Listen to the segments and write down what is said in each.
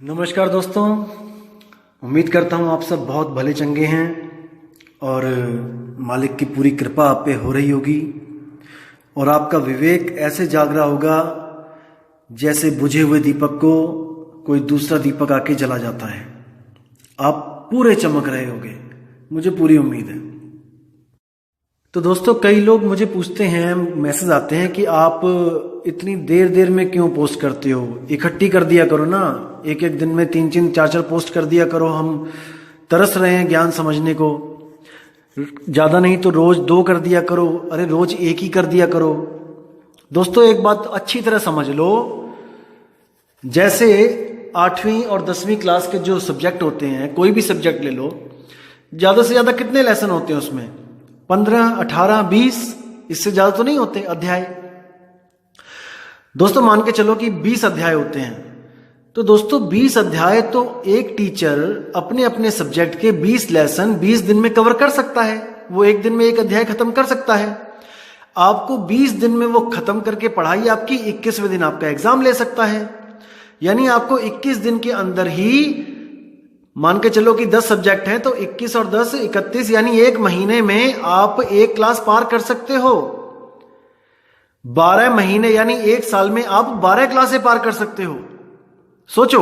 नमस्कार दोस्तों। उम्मीद करता हूँ आप सब बहुत भले चंगे हैं और मालिक की पूरी कृपा आप पे हो रही होगी और आपका विवेक ऐसे जाग रहा होगा जैसे बुझे हुए दीपक को कोई दूसरा दीपक आके जला जाता है। आप पूरे चमक रहे होंगे, मुझे पूरी उम्मीद है। तो दोस्तों, कई लोग मुझे पूछते हैं, मैसेज आते हैं कि आप इतनी देर देर में क्यों पोस्ट करते हो, इकट्ठी कर दिया करो ना, एक एक दिन में 3-3 4-4 पोस्ट कर दिया करो, हम तरस रहे हैं ज्ञान समझने को। ज़्यादा नहीं तो रोज 2 कर दिया करो, अरे रोज 1 ही कर दिया करो। दोस्तों, एक बात अच्छी तरह समझ लो, जैसे 8वीं और 10वीं क्लास के जो सब्जेक्ट होते हैं, कोई भी सब्जेक्ट ले लो, ज़्यादा से ज़्यादा कितने लेसन होते हैं उसमें? 15, 18, 20, इससे ज़्यादा तो नहीं होते अध्याय। दोस्तों मान के चलो कि 20 अध्याय होते हैं, तो दोस्तों 20 अध्याय तो एक टीचर अपने अपने सब्जेक्ट के 20 लेसन 20 दिन में कवर कर सकता है। वो एक दिन में एक अध्याय खत्म कर सकता है। आपको 20 दिन में वो खत्म करके पढ़ाई आपकी 21वें दिन आपका एग्जाम ले सकता है। यानी आपको 21 दिन के अंदर ही, मान के चलो कि 10 सब्जेक्ट हैं तो 21 और 10 31, यानी एक महीने में आप एक क्लास पार कर सकते हो। 12 महीने यानी एक साल में आप 12 क्लासें पार कर सकते हो। सोचो,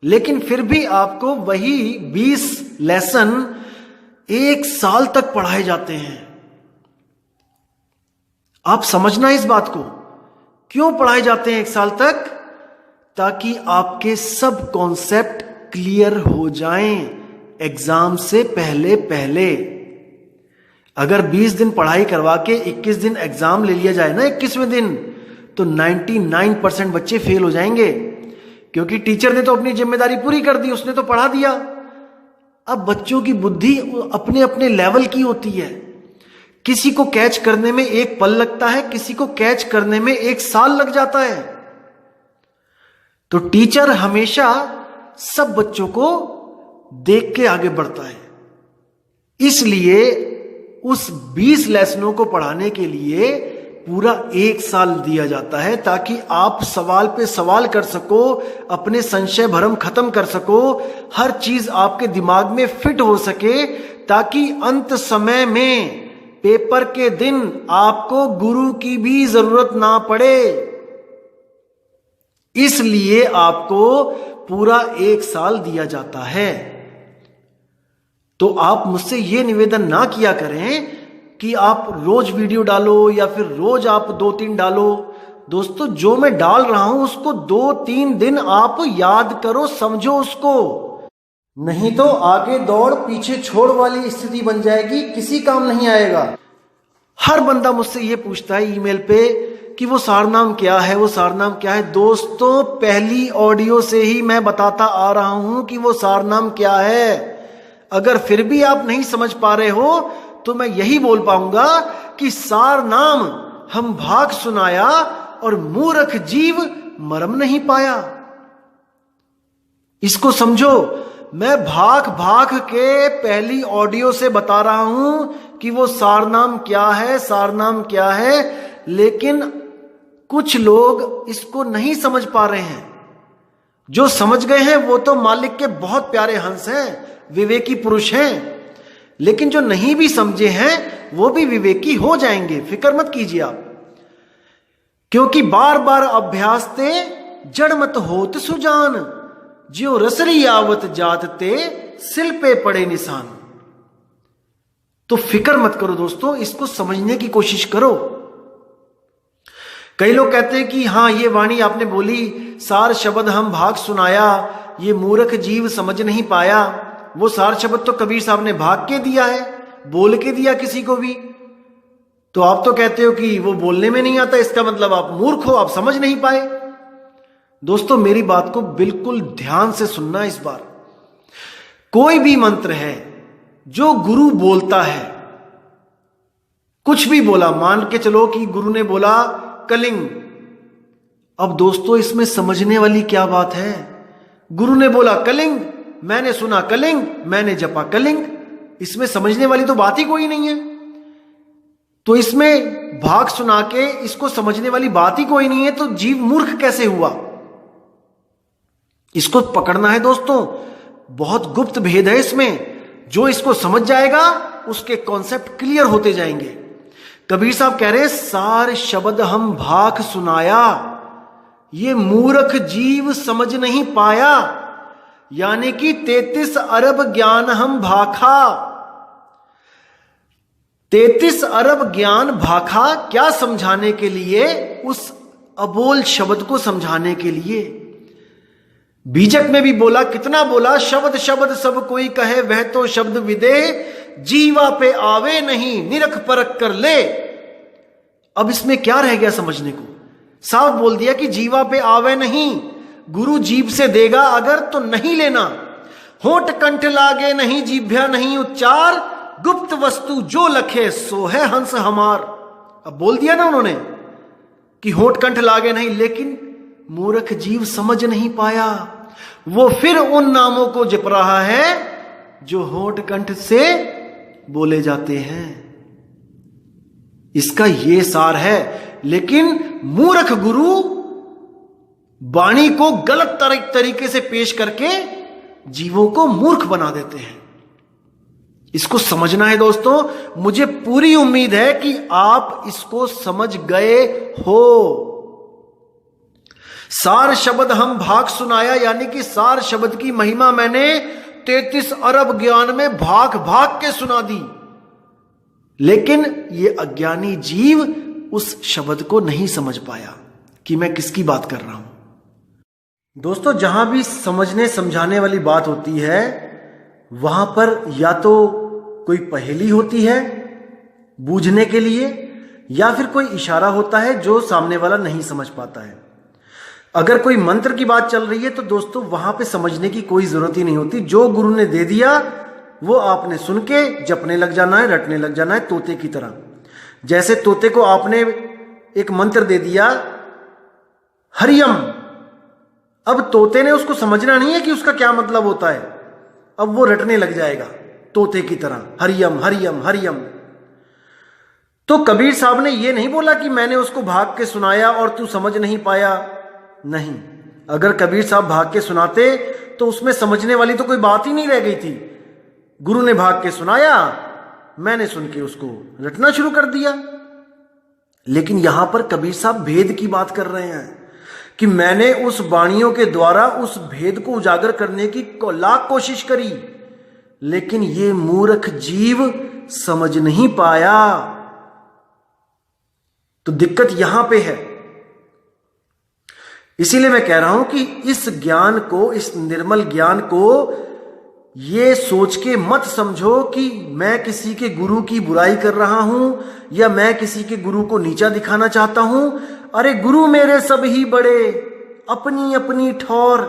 लेकिन फिर भी आपको वही 20 लेसन एक साल तक पढ़ाए जाते हैं। आप समझना इस बात को, क्यों पढ़ाए जाते हैं एक साल तक? ताकि आपके सब कॉन्सेप्ट क्लियर हो जाएं एग्जाम से पहले पहले। अगर 20 दिन पढ़ाई करवा के 21 दिन एग्जाम ले लिया जाए ना 21वें दिन, तो 99% बच्चे फेल हो जाएंगे, क्योंकि टीचर ने तो अपनी जिम्मेदारी पूरी कर दी, उसने तो पढ़ा दिया। अब बच्चों की बुद्धि अपने अपने लेवल की होती है। किसी को कैच करने में 1 पल लगता है, किसी को कैच करने में 1 साल लग जाता है। तो टीचर हमेशा सब बच्चों को देख के आगे बढ़ता है। इसलिए उस 20 लेसनों को पढ़ाने के लिए पूरा 1 साल दिया जाता है, ताकि आप सवाल पे सवाल कर सको, अपने संशय भरम खत्म कर सको, हर चीज आपके दिमाग में फिट हो सके, ताकि अंत समय में पेपर के दिन आपको गुरु की भी जरूरत ना पड़े। इसलिए आपको पूरा 1 साल दिया जाता है। तो आप मुझसे यह निवेदन ना किया करें कि आप रोज वीडियो डालो या फिर रोज आप 2-3 डालो। दोस्तों, जो मैं डाल रहा हूं उसको 2-3 दिन आप याद करो, समझो उसको, नहीं तो आगे दौड़ पीछे छोड़ वाली स्थिति बन जाएगी, किसी काम नहीं आएगा। हर बंदा मुझसे यह पूछता है ईमेल पे कि वो सारनाम क्या है, वो सारनाम क्या है। दोस्तों, पहली ऑडियो से ही मैं बताता आ रहा हूं कि वो सारनाम क्या है। अगर फिर भी आप नहीं समझ पा रहे हो तो मैं यही बोल पाऊंगा कि सारनाम हम भाग सुनाया और मूर्ख जीव मरम नहीं पाया। इसको समझो, मैं भाग भाग के पहली ऑडियो से बता रहा हूं कि वो सारनाम क्या है, सारनाम क्या है, लेकिन कुछ लोग इसको नहीं समझ पा रहे हैं। जो समझ गए हैं वो तो मालिक के बहुत प्यारे हंस हैं, विवेकी पुरुष हैं, लेकिन जो नहीं भी समझे हैं वो भी विवेकी हो जाएंगे। फिक्र मत कीजिए आप, क्योंकि बार बार अभ्यास ते जड़ मत होत सुजान, ज्यो रसरी आवत जात ते सिल पे पड़े निशान। तो फिक्र मत करो दोस्तों, इसको समझने की कोशिश करो। कई लोग कहते हैं कि हाँ, ये वाणी आपने बोली, सार शब्द हम भाग सुनाया, ये मूर्ख जीव समझ नहीं पाया। वो सार शब्द तो कबीर साहब ने भाग के दिया है, बोल के दिया किसी को भी। तो आप तो कहते हो कि वो बोलने में नहीं आता, इसका मतलब आप मूर्ख हो, आप समझ नहीं पाए। दोस्तों, मेरी बात को बिल्कुल ध्यान से सुनना इस बार। कोई भी मंत्र है जो गुरु बोलता है, कुछ भी बोला, मान के चलो कि गुरु ने बोला कलिंग। अब दोस्तों, इसमें समझने वाली क्या बात है? गुरु ने बोला कलिंग, मैंने सुना कलिंग, मैंने जपा कलिंग, इसमें समझने वाली तो बात ही कोई नहीं है। तो इसमें भाग सुना के इसको समझने वाली बात ही कोई नहीं है, तो जीव मूर्ख कैसे हुआ? इसको पकड़ना है दोस्तों, बहुत गुप्त भेद है इसमें। जो इसको समझ जाएगा उसके कॉन्सेप्ट क्लियर होते जाएंगे। कबीर साहब कह रहे सार शब्द हम भाख सुनाया, ये मूर्ख जीव समझ नहीं पाया, यानी कि 33 अरब ज्ञान हम भाखा। 33 अरब ज्ञान भाखा, क्या समझाने के लिए? उस अबोल शब्द को समझाने के लिए। बीजक में भी बोला, कितना बोला, शब्द शब्द सब कोई कहे वह तो शब्द विदेह, जीवा पे आवे नहीं निरख परख कर ले। अब इसमें क्या रह गया समझने को? साफ बोल दिया कि जीवा पे आवे नहीं, गुरु जीभ से देगा अगर तो नहीं लेना। होठ कंठ लागे नहीं, जीभ्या नहीं उच्चार, गुप्त वस्तु जो लखे सो है हंस हमार। अब बोल दिया ना उन्होंने कि होठ कंठ लागे नहीं, लेकिन मूर्ख जीव समझ नहीं पाया। वो फिर उन नामों को जप रहा है जो होठ कंठ से बोले जाते हैं। इसका ये सार है। लेकिन मूर्ख गुरु वाणी को गलत तरीके से पेश करके जीवों को मूर्ख बना देते हैं। इसको समझना है दोस्तों। मुझे पूरी उम्मीद है कि आप इसको समझ गए हो। सार शब्द हम भाग सुनाया, यानी कि सार शब्द की महिमा मैंने 33 अरब ज्ञान में भाग भाग के सुना दी। लेकिन ये अज्ञानी जीव उस शब्द को नहीं समझ पाया कि मैं किसकी बात कर रहा हूं। दोस्तों, जहां भी समझने समझाने वाली बात होती है वहां पर या तो कोई पहेली होती है बूझने के लिए, या फिर कोई इशारा होता है जो सामने वाला नहीं समझ पाता है। अगर कोई मंत्र की बात चल रही है तो दोस्तों वहां पे समझने की कोई जरूरत ही नहीं होती। जो गुरु ने दे दिया वो आपने सुन के जपने लग जाना है, रटने लग जाना है, तोते की तरह। जैसे तोते को आपने एक मंत्र दे दिया हरियम, अब तोते ने उसको समझना नहीं है कि उसका क्या मतलब होता है, अब वो रटने लग जाएगा तोते की तरह, हरियम हरियम हरियम। तो कबीर साहब ने ये नहीं बोला कि मैंने उसको भाग के सुनाया और तू समझ नहीं पाया। नहीं, अगर कबीर साहब भाग के सुनाते तो उसमें समझने वाली तो कोई बात ही नहीं रह गई थी। गुरु ने भाग के सुनाया, मैंने सुन के उसको रटना शुरू कर दिया। लेकिन यहां पर कबीर साहब भेद की बात कर रहे हैं कि मैंने उस वाणियों के द्वारा उस भेद को उजागर करने की लाख कोशिश करी, लेकिन ये मूर्ख जीव समझ नहीं पाया। तो दिक्कत यहां पे है। इसीलिए मैं कह रहा हूं कि इस ज्ञान को, इस निर्मल ज्ञान को ये सोच के मत समझो कि मैं किसी के गुरु की बुराई कर रहा हूं या मैं किसी के गुरु को नीचा दिखाना चाहता हूं। अरे गुरु मेरे सब ही बड़े, अपनी अपनी ठौर,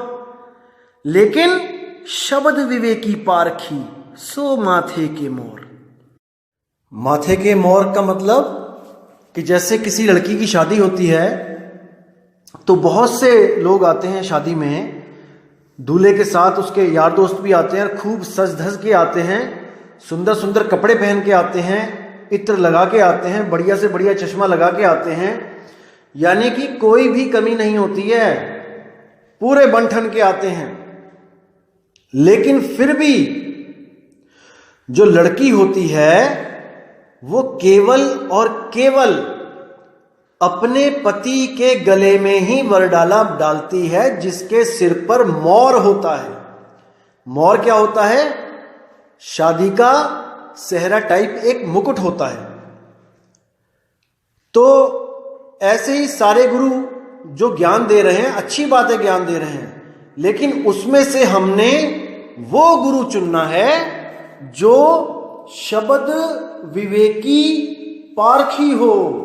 लेकिन शब्द विवेकी पारखी सो माथे के मोर। माथे के मोर का मतलब कि जैसे किसी लड़की की शादी होती है तो बहुत से लोग आते हैं शादी में, दूल्हे के साथ उसके यार दोस्त भी आते हैं, खूब सज धज के आते हैं, सुंदर सुंदर कपड़े पहन के आते हैं, इत्र लगा के आते हैं, बढ़िया से बढ़िया चश्मा लगा के आते हैं, यानी कि कोई भी कमी नहीं होती है, पूरे बन-ठन के आते हैं। लेकिन फिर भी जो लड़की होती है वो केवल और केवल अपने पति के गले में ही वरडाला डालती है जिसके सिर पर मोर होता है। मोर क्या होता है? शादी का सेहरा टाइप एक मुकुट होता है। तो ऐसे ही सारे गुरु जो ज्ञान दे रहे हैं, अच्छी बात है ज्ञान दे रहे हैं, लेकिन उसमें से हमने वो गुरु चुनना है जो शब्द विवेकी पारखी हो,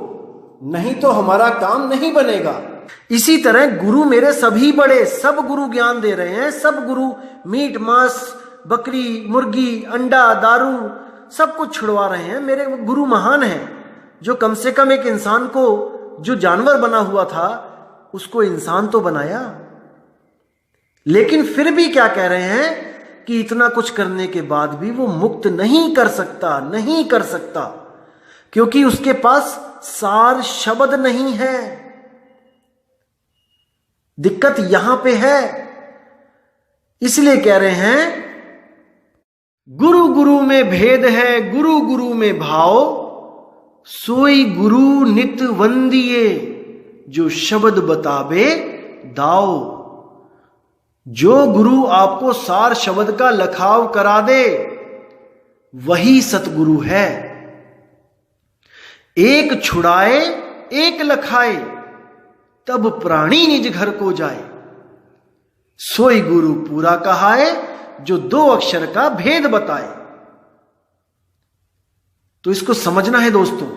नहीं तो हमारा काम नहीं बनेगा। इसी तरह गुरु मेरे सभी बड़े, सब गुरु ज्ञान दे रहे हैं, सब गुरु मीट मांस बकरी मुर्गी अंडा दारू सब कुछ छुड़वा रहे हैं। मेरे गुरु महान हैं जो कम से कम एक इंसान को, जो जानवर बना हुआ था उसको इंसान तो बनाया। लेकिन फिर भी क्या कह रहे हैं कि इतना कुछ करने के बाद भी वो मुक्त नहीं कर सकता, नहीं कर सकता, क्योंकि उसके पास सार शब्द नहीं है। दिक्कत यहां पे है। इसलिए कह रहे हैं गुरु गुरु में भेद है, गुरु गुरु में भाव, सोई गुरु नित वंदिए, जो शब्द बतावे दाओ। जो गुरु आपको सार शब्द का लखाव करा दे वही सतगुरु है। एक छुड़ाए एक लखाए, तब प्राणी निज घर को जाए। सोई गुरु पूरा कहाए, जो दो अक्षर का भेद बताए। तो इसको समझना है दोस्तों।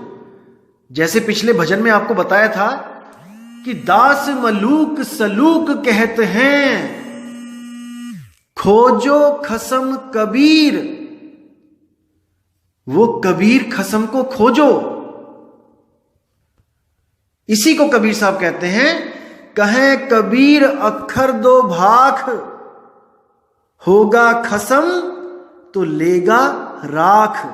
जैसे पिछले भजन में आपको बताया था कि दास मलूक सलूक कहते हैं, खोजो खसम कबीर। वो कबीर खसम को खोजो। इसी को कबीर साहब कहते हैं, कहें कबीर अक्षर दो भाख, होगा खसम तो लेगा राख।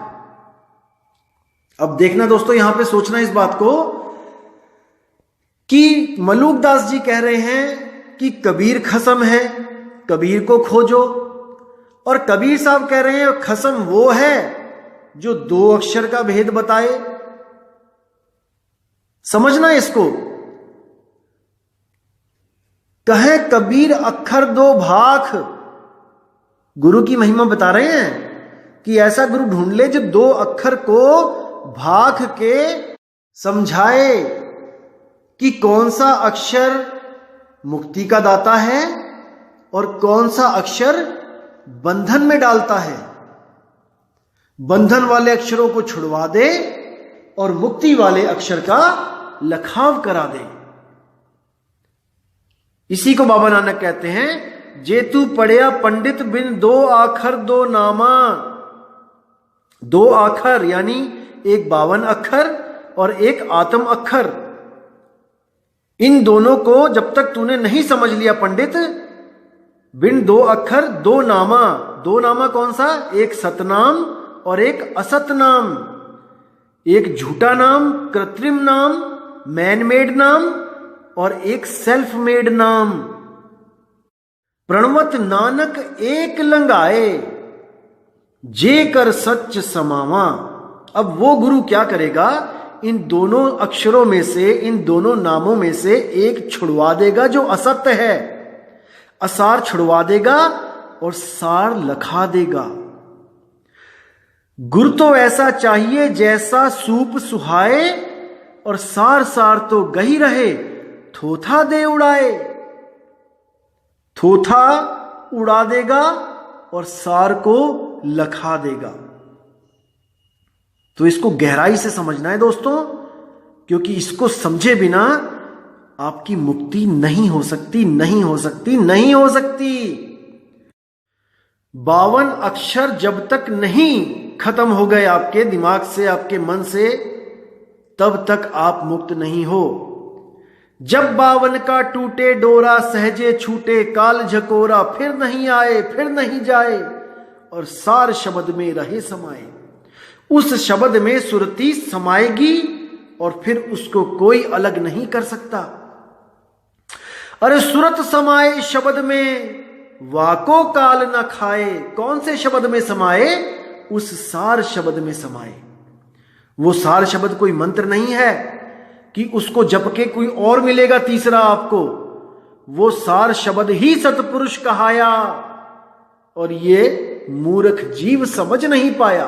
अब देखना दोस्तों, यहां पे सोचना इस बात को कि मलूक दास जी कह रहे हैं कि कबीर खसम है, कबीर को खोजो, और कबीर साहब कह रहे हैं खसम वो है जो दो अक्षर का भेद बताए। समझना इसको। कहे कबीर अक्षर दो भाख, गुरु की महिमा बता रहे हैं कि ऐसा गुरु ढूंढ ले जो दो अक्षर को भाख के समझाए कि कौन सा अक्षर मुक्ति का दाता है और कौन सा अक्षर बंधन में डालता है। बंधन वाले अक्षरों को छुड़वा दे और मुक्ति वाले अक्षर का लखाव करा दे। इसी को बाबा नानक कहते हैं, जेतु पढ़िया पंडित बिन दो आखर दो नामा। दो आखर यानी एक 52 अक्षर और एक आत्म अक्षर। इन दोनों को जब तक तूने नहीं समझ लिया पंडित, बिन दो अक्षर दो नामा। दो नामा कौन सा? एक सतनाम और एक असतनाम। एक झूठा नाम, कृत्रिम नाम, मैन मेड नाम, और एक सेल्फ मेड नाम। प्रणवत नानक एक लंगाए, जे कर सच समावा। अब वो गुरु क्या करेगा? इन दोनों अक्षरों में से, इन दोनों नामों में से एक छुड़वा देगा जो असत्य है, असार छुड़वा देगा और सार लखा देगा। गुरु तो ऐसा चाहिए जैसा सूप सुहाए, और सार सार तो गही रहे, थोथा दे उड़ाए। थोथा उड़ा देगा और सार को लखा देगा। तो इसको गहराई से समझना है दोस्तों, क्योंकि इसको समझे बिना आपकी मुक्ति नहीं हो सकती, नहीं हो सकती, नहीं हो सकती। 52 अक्षर जब तक नहीं खत्म हो गए आपके दिमाग से, आपके मन से, तब तक आप मुक्त नहीं हो। जब 52 का टूटे डोरा सहजे छूटे, काल झकोरा फिर नहीं आए, फिर नहीं जाए, और सार शब्द में रहे समाए। उस शब्द में सुरती समाएगी और फिर उसको कोई अलग नहीं कर सकता। अरे सुरत समाए शब्द में, वाको काल न खाए। कौन से शब्द में समाए? उस सार शब्द में समाए। वो सार शब्द कोई मंत्र नहीं है कि उसको जप के कोई और मिलेगा तीसरा आपको। वो सार शब्द ही सतपुरुष कहाया, और ये मूर्ख जीव समझ नहीं पाया।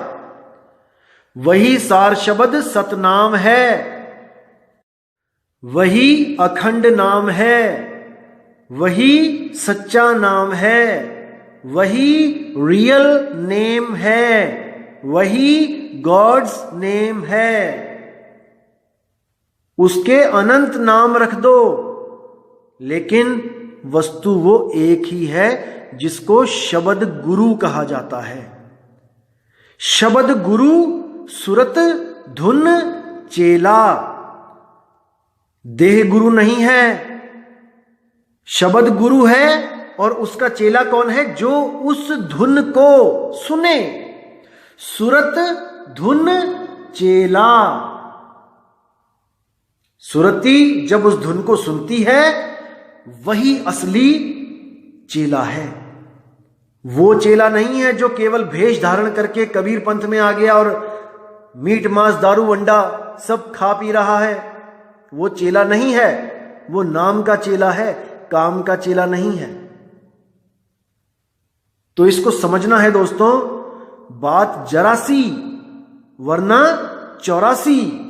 वही सार शब्द सतनाम है, वही अखंड नाम है, वही सच्चा नाम है, वही रियल नेम है, वही गॉड्स नेम है। उसके अनंत नाम रख दो, लेकिन वस्तु वो एक ही है जिसको शब्द गुरु कहा जाता है। शब्द गुरु सुरत धुन चेला, देह गुरु नहीं है। शब्द गुरु है और उसका चेला कौन है? जो उस धुन को सुने। सुरत धुन चेला। सुरती जब उस धुन को सुनती है, वही असली चेला है। वो चेला नहीं है जो केवल भेष धारण करके कबीर पंथ में आ गया और मीट मांस दारू अंडा सब खा पी रहा है। वो चेला नहीं है, वो नाम का चेला है, काम का चेला नहीं है। तो इसको समझना है दोस्तों, बात जरा सी वरना 84।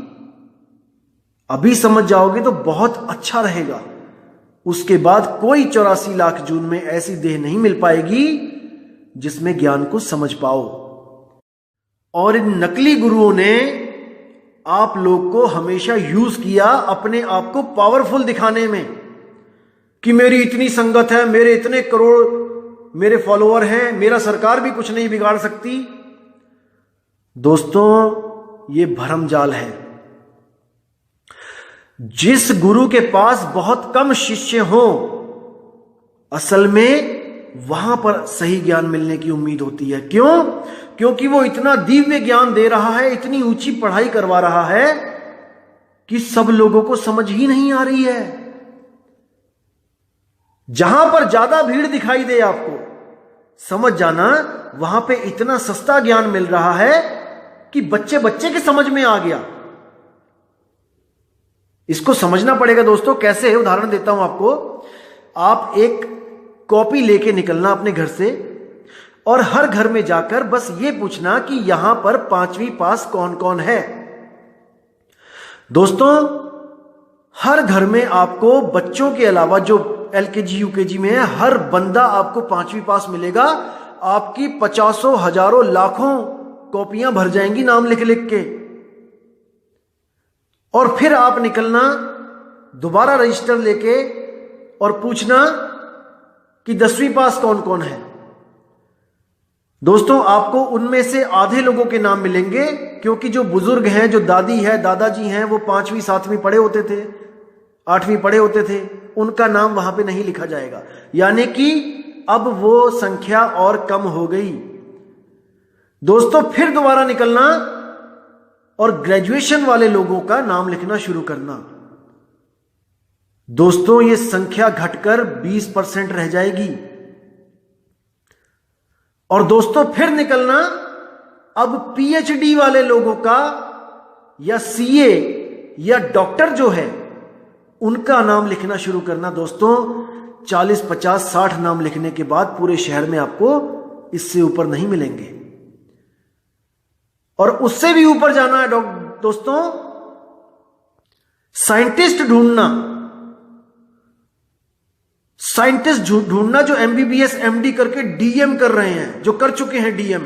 अभी समझ जाओगे तो बहुत अच्छा रहेगा। उसके बाद कोई 84 लाख जून में ऐसी देह नहीं मिल पाएगी जिसमें ज्ञान को समझ पाओ। और इन नकली गुरुओं ने आप लोग को हमेशा यूज किया अपने आप को पावरफुल दिखाने में कि मेरी इतनी संगत है, मेरे इतने करोड़ मेरे फॉलोअर हैं, मेरा सरकार भी कुछ नहीं बिगाड़ सकती। दोस्तों ये भरमजाल है। जिस गुरु के पास बहुत कम शिष्य हो, असल में वहां पर सही ज्ञान मिलने की उम्मीद होती है। क्यों? क्योंकि वो इतना दिव्य ज्ञान दे रहा है, इतनी ऊंची पढ़ाई करवा रहा है कि सब लोगों को समझ ही नहीं आ रही है। जहां पर ज्यादा भीड़ दिखाई दे आपको, समझ जाना वहां पे इतना सस्ता ज्ञान मिल रहा है कि बच्चे बच्चे के समझ में आ गया। इसको समझना पड़ेगा दोस्तों। कैसे है? उदाहरण देता हूं आपको। आप एक कॉपी लेके निकलना अपने घर से और हर घर में जाकर बस ये पूछना कि यहां पर 5वीं पास कौन कौन है। दोस्तों हर घर में आपको बच्चों के अलावा जो LKG UKG में है, हर बंदा आपको 5वीं पास मिलेगा। आपकी 50 हजारों लाखों कॉपियां भर जाएंगी नाम लिख लिख के। और फिर आप निकलना दोबारा रजिस्टर लेके और पूछना कि 10वीं पास कौन कौन है। दोस्तों आपको उनमें से आधे लोगों के नाम मिलेंगे, क्योंकि जो बुजुर्ग हैं, जो दादी है, दादाजी हैं, वो 5वीं 7वीं पढ़े होते थे, 8वीं पढ़े होते थे, उनका नाम वहां पे नहीं लिखा जाएगा। यानी कि अब वो संख्या और कम हो गई। दोस्तों फिर दोबारा निकलना और ग्रेजुएशन वाले लोगों का नाम लिखना शुरू करना। दोस्तों ये संख्या घटकर 20% रह जाएगी। और दोस्तों फिर निकलना अब PhD वाले लोगों का या CA या डॉक्टर जो है उनका नाम लिखना शुरू करना। दोस्तों 40 50 60 नाम लिखने के बाद पूरे शहर में आपको इससे ऊपर नहीं मिलेंगे। और उससे भी ऊपर जाना है दोस्तों, साइंटिस्ट ढूंढना। साइंटिस्ट ढूंढना जो MBBS MD करके DM कर रहे हैं, जो कर चुके हैं DM।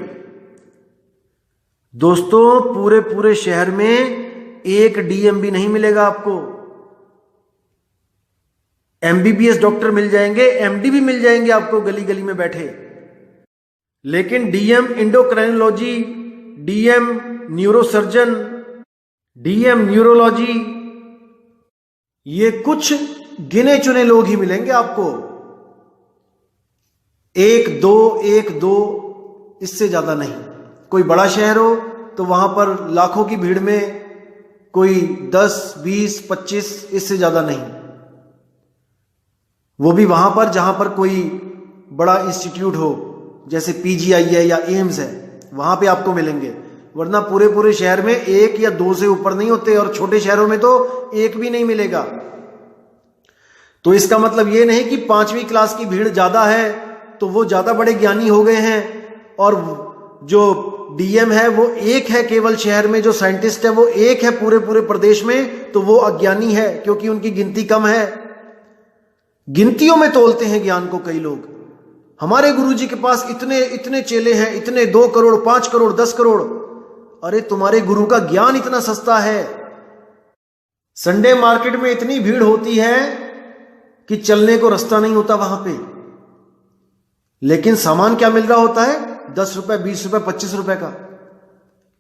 दोस्तों पूरे पूरे शहर में एक DM भी नहीं मिलेगा आपको। MBBS डॉक्टर मिल जाएंगे, MD भी मिल जाएंगे आपको गली गली में बैठे, लेकिन DM endocrinology, DM neurosurgeon, DM neurology, ये कुछ गिने चुने लोग ही मिलेंगे आपको। 1-2 इससे ज्यादा नहीं। कोई बड़ा शहर हो तो वहां पर लाखों की भीड़ में कोई 10, 20, 25, इससे ज्यादा नहीं। वो भी वहां पर जहां पर कोई बड़ा इंस्टीट्यूट हो, जैसे PGI है या एम्स है, वहां पे आपको मिलेंगे। वरना पूरे पूरे शहर में 1 या 2 से ऊपर नहीं होते, और छोटे शहरों में तो 1 भी नहीं मिलेगा। तो इसका मतलब ये नहीं कि 5वीं क्लास की भीड़ ज्यादा है तो वो ज्यादा बड़े ज्ञानी हो गए हैं, और जो DM है वो 1 है केवल शहर में, जो साइंटिस्ट है वो 1 है पूरे पूरे प्रदेश में, तो वो अज्ञानी है क्योंकि उनकी गिनती कम है। गिनतियों में तोलते हैं ज्ञान को कई लोग। हमारे गुरुजी के पास इतने इतने चेले हैं, इतने 2 करोड़ 5 करोड़ 10 करोड़। अरे तुम्हारे गुरु का ज्ञान इतना सस्ता है। संडे मार्केट में इतनी भीड़ होती है कि चलने को रास्ता नहीं होता वहां पे, लेकिन सामान क्या मिल रहा होता है? 10 रुपए 20 रुपए 25 रुपए का।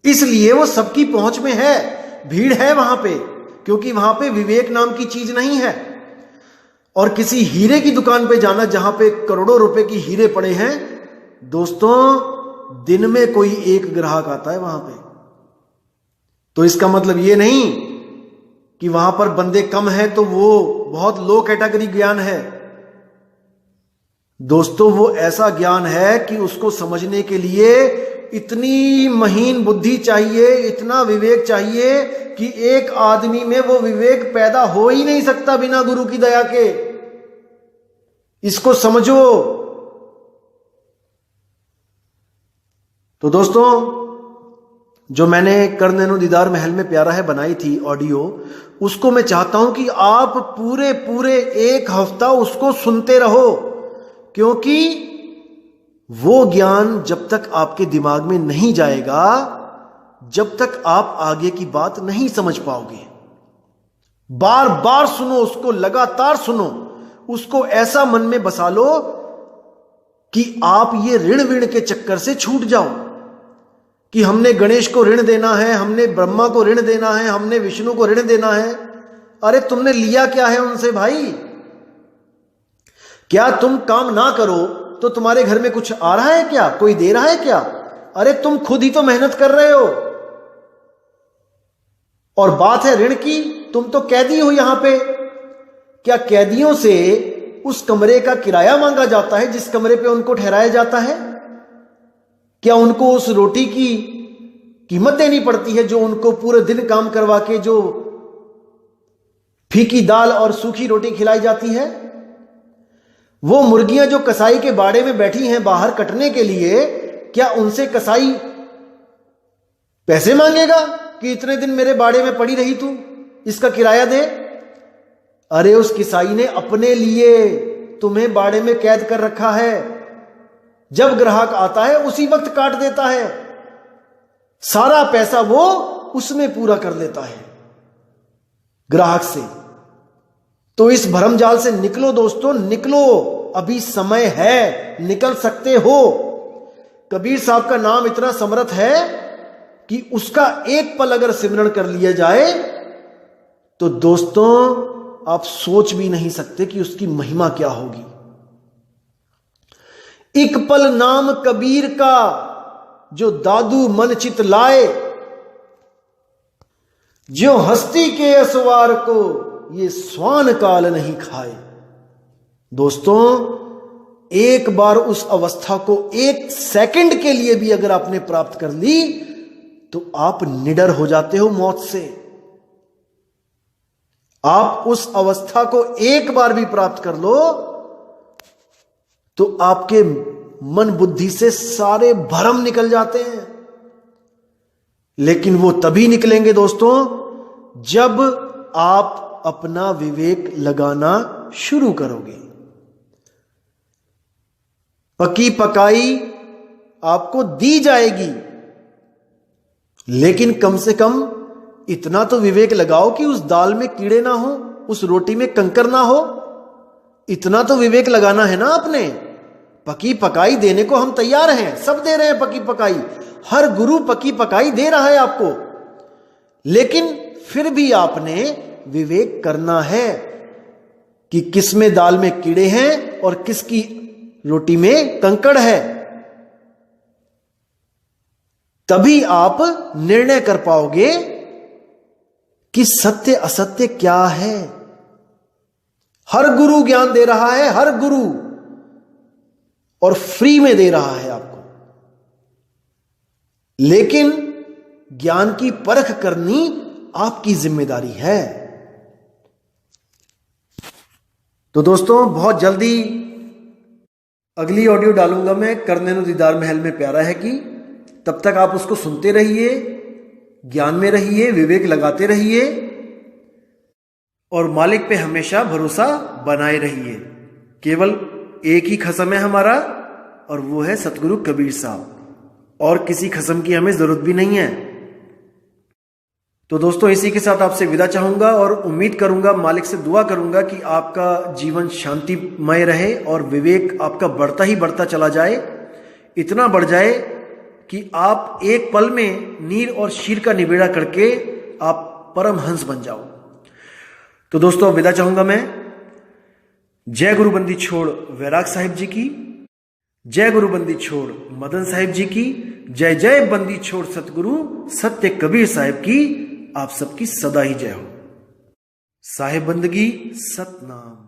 इसलिए वो सबकी पहुंच में है, भीड़ है वहां पे, क्योंकि वहां पे विवेक नाम की चीज नहीं है। और किसी हीरे की दुकान पे जाना जहां पे करोड़ों रुपए की हीरे पड़े हैं, दोस्तों दिन में कोई 1 ग्राहक आता है वहां पे। तो इसका मतलब ये नहीं कि वहां पर बंदे कम हैं तो वो बहुत लो कैटेगरी ज्ञान है। दोस्तों वो ऐसा ज्ञान है कि उसको समझने के लिए इतनी महीन बुद्धि चाहिए, इतना विवेक चाहिए कि एक आदमी में वो विवेक पैदा हो ही नहीं सकता बिना गुरु की दया के। इसको समझो। तो दोस्तों, जो मैंने कर नैनो दीदार महल में प्यारा है बनाई थी ऑडियो, उसको मैं चाहता हूं कि आप पूरे एक हफ्ता उसको सुनते रहो, क्योंकि वो ज्ञान जब तक आपके दिमाग में नहीं जाएगा, जब तक आप आगे की बात नहीं समझ पाओगे। बार बार सुनो उसको, लगातार सुनो उसको, ऐसा मन में बसा लो कि आप ये ऋण विण के चक्कर से छूट जाओ कि हमने गणेश को ऋण देना है, हमने ब्रह्मा को ऋण देना है, हमने विष्णु को ऋण देना है। अरे तुमने लिया क्या है उनसे भाई? क्या तुम काम ना करो तो तुम्हारे घर में कुछ आ रहा है क्या? कोई दे रहा है क्या? अरे तुम खुद ही तो मेहनत कर रहे हो। और बात है ऋण की, तुम तो कैदी हो यहां पे। क्या कैदियों से उस कमरे का किराया मांगा जाता है जिस कमरे पे उनको ठहराया जाता है? क्या उनको उस रोटी की कीमत देनी पड़ती है जो उनको पूरे दिन काम करवा के जो फीकी दाल और सूखी रोटी खिलाई जाती है? वो मुर्गियां जो कसाई के बाड़े में बैठी हैं बाहर कटने के लिए, क्या उनसे कसाई पैसे मांगेगा कि इतने दिन मेरे बाड़े में पड़ी रही तू, इसका किराया दे? अरे उस किसाई ने अपने लिए तुम्हें बाड़े में कैद कर रखा है। जब ग्राहक आता है उसी वक्त काट देता है, सारा पैसा वो उसमें पूरा कर लेता है ग्राहक से। तो इस भरमजाल से निकलो दोस्तों, निकलो, अभी समय है, निकल सकते हो। कबीर साहब का नाम इतना समर्थ है कि उसका एक पल अगर सिमरण कर लिया जाए तो दोस्तों आप सोच भी नहीं सकते कि उसकी महिमा क्या होगी। एक पल नाम कबीर का जो दादू मन चित लाए, जो हस्ती के असवार को ये स्वान काल नहीं खाए। दोस्तों एक बार उस अवस्था को एक सेकंड के लिए भी अगर आपने प्राप्त कर ली तो आप निडर हो जाते हो मौत से। आप उस अवस्था को एक बार भी प्राप्त कर लो तो आपके मन बुद्धि से सारे भरम निकल जाते हैं। लेकिन वो तभी निकलेंगे दोस्तों जब आप अपना विवेक लगाना शुरू करोगे। पकी पकाई आपको दी जाएगी, लेकिन कम से कम इतना तो विवेक लगाओ कि उस दाल में कीड़े ना हो, उस रोटी में कंकर ना हो। इतना तो विवेक लगाना है ना आपने। पकी पकाई देने को हम तैयार हैं, सब दे रहे हैं पकी पकाई, हर गुरु पकी पकाई दे रहा है आपको, लेकिन फिर भी आपने विवेक करना है कि किस में दाल में कीड़े हैं और किसकी रोटी में कंकड़ है। तभी आप निर्णय कर पाओगे कि सत्य असत्य क्या है। हर गुरु ज्ञान दे रहा है, हर गुरु, और फ्री में दे रहा है आपको, लेकिन ज्ञान की परख करनी आपकी जिम्मेदारी है। तो दोस्तों बहुत जल्दी अगली ऑडियो डालूंगा मैं कर नैनो दीदार महल में प्यारा है कि, तब तक आप उसको सुनते रहिए, ज्ञान में रहिए, विवेक लगाते रहिए और मालिक पे हमेशा भरोसा बनाए रहिए। केवल एक ही खसम है हमारा और वो है सतगुरु कबीर साहब, और किसी खसम की हमें जरूरत भी नहीं है। तो दोस्तों इसी के साथ आपसे विदा चाहूंगा और उम्मीद करूंगा, मालिक से दुआ करूंगा कि आपका जीवन शांतिमय रहे और विवेक आपका बढ़ता ही बढ़ता चला जाए, इतना बढ़ जाए कि आप एक पल में नीर और शीर का निबेड़ा करके आप परमहंस बन जाओ। तो दोस्तों विदा चाहूंगा मैं। जय गुरु बंदी छोड़ वैराग साहिब जी की, जय गुरु बंदी छोड़ मदन साहिब जी की, जय जय बंदी छोड़ सतगुरु सत्य कबीर साहिब की। आप सबकी सदा ही जय हो। साहिब बंदगी सतनाम।